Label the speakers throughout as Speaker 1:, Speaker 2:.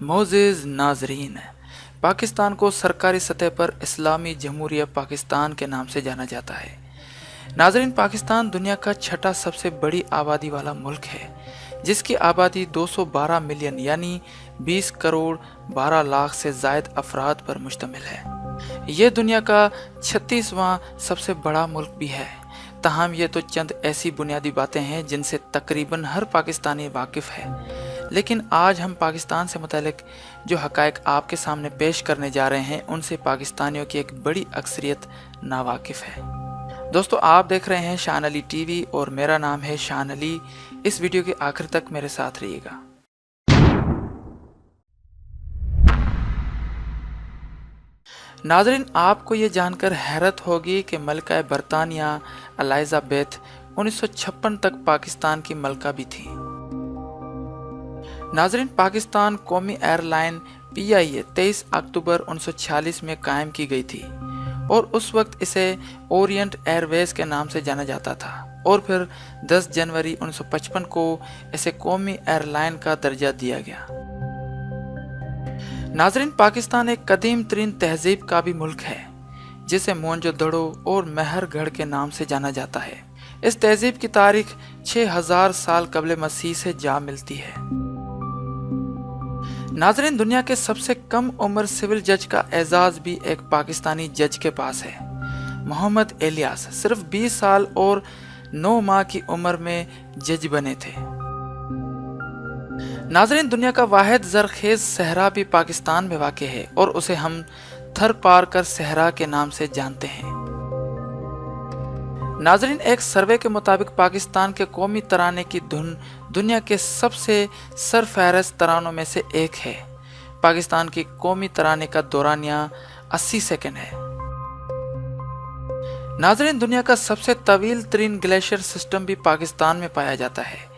Speaker 1: मोअज़्ज़िज़ नाज़रीन, पाकिस्तान को सरकारी सतह पर इस्लामी जमहूरिया पाकिस्तान के नाम से जाना जाता है। नाज़रीन, पाकिस्तान दुनिया का छठा सबसे बड़ी आबादी वाला मुल्क है, जिसकी आबादी 212 मिलियन यानी 20 करोड़ 12 लाख से ज़ायद अफराद पर मुश्तमिल है। ये दुनिया का 36वां सबसे बड़ा मुल्क भी है। ताहम ये तो चंद ऐसी बुनियादी बातें हैं जिनसे तकरीबन हर पाकिस्तानी वाकिफ़ है, लेकिन आज हम पाकिस्तान से मुतालिक जो हक़ाइक़ आपके सामने पेश करने जा रहे हैं उनसे पाकिस्तानियों की एक बड़ी अक्सरियत नावाकिफ़ है। दोस्तों, आप देख रहे हैं शान अली टीवी और मेरा नाम है शान अली। इस वीडियो के आखिर तक मेरे साथ रहिएगा। नाज़रीन, आपको ये जानकर हैरत होगी कि मलका बरतानिया एलिज़ाबेथ 1956 तक पाकिस्तान की मलका भी थी। नाज़रीन, पाकिस्तान कौमी एयरलाइन PIA 23 अक्टूबर 1946 में कायम की गई थी और उस वक्त इसे ओरिएंट एयरवेज के नाम से जाना जाता था और फिर 10 जनवरी 1955 को इसे कौमी एयरलाइन का दर्जा दिया गया। नाज़रीन, पाकिस्तान एक कदीम तरीन तहजीब का भी मुल्क है, जिसे मोहनजोदड़ो और मेहरगढ़ के नाम से जाना जाता है। इस तहजीब की तारीख 6000 साल कबल मसीह से जा मिलती है। नाज़रीन, दुनिया के सबसे कम उम्र सिविल जज का एजाज भी एक पाकिस्तानी जज के पास है। मोहम्मद इलियास सिर्फ 20 साल और 9 माह की उम्र में जज बने थे। नाज़रीन, दुनिया का वाहिद ज़रखेज़ सहरा भी पाकिस्तान में वाक़ है और उसे हम थर पारकर सहरा के नाम से जानते हैं। नाज़रीन, एक सर्वे के मुताबिक पाकिस्तान के कौमी तराने की धुन दुनिया के सबसे सरफहरस्त तरानों में से एक है। पाकिस्तान की कौमी तराने का दौरानिया 80 सेकंड है। नाज़रीन, दुनिया का सबसे तवील तरीन ग्लेशियर सिस्टम भी पाकिस्तान में पाया जाता है,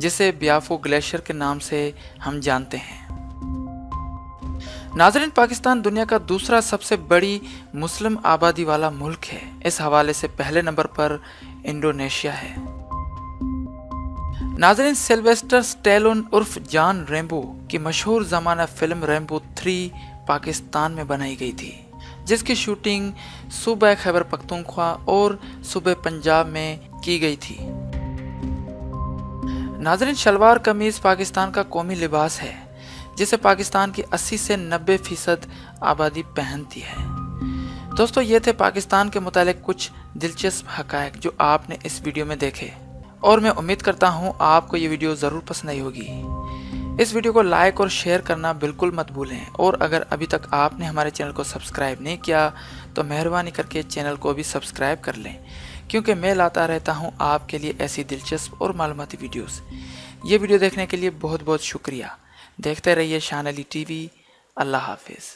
Speaker 1: जिसे ब्याफो ग्लेशियर के नाम से हम जानते हैं। नाज़रीन, पाकिस्तान दुनिया का दूसरा सबसे बड़ी मुस्लिम आबादी वाला मुल्क है। इस हवाले से पहले नंबर पर इंडोनेशिया है। नाज़रीन, सिल्वेस्टर स्टैलोन उर्फ जॉन रैम्बो की मशहूर ज़माना फिल्म रैम्बो 3 पाकिस्तान में बनाई गई थी, जिसकी शूटिंग सूबा खैबर पख्तूनख्वा और सूबे पंजाब में की गई थी। नाज़रीन, शलवार कमीज़ पाकिस्तान का कौमी लिबास है, जिसे पाकिस्तान की 80 से 90% आबादी पहनती है। दोस्तों, ये थे पाकिस्तान के मुतालिक कुछ दिलचस्प हक़ाइक़ जो आपने इस वीडियो में देखे और मैं उम्मीद करता हूँ आपको ये वीडियो ज़रूर पसंद आई होगी। इस वीडियो को लाइक और शेयर करना बिल्कुल मत भूलें और अगर अभी तक आपने हमारे चैनल को सब्सक्राइब नहीं किया तो मेहरबानी करके चैनल को भी सब्सक्राइब कर लें, क्योंकि मैं लाता रहता हूँ आपके लिए ऐसी दिलचस्प और मालूमाती वीडियोज़। ये वीडियो देखने के लिए बहुत बहुत शुक्रिया। देखते रहिए शान अली टीवी। अल्लाह हाफिज़।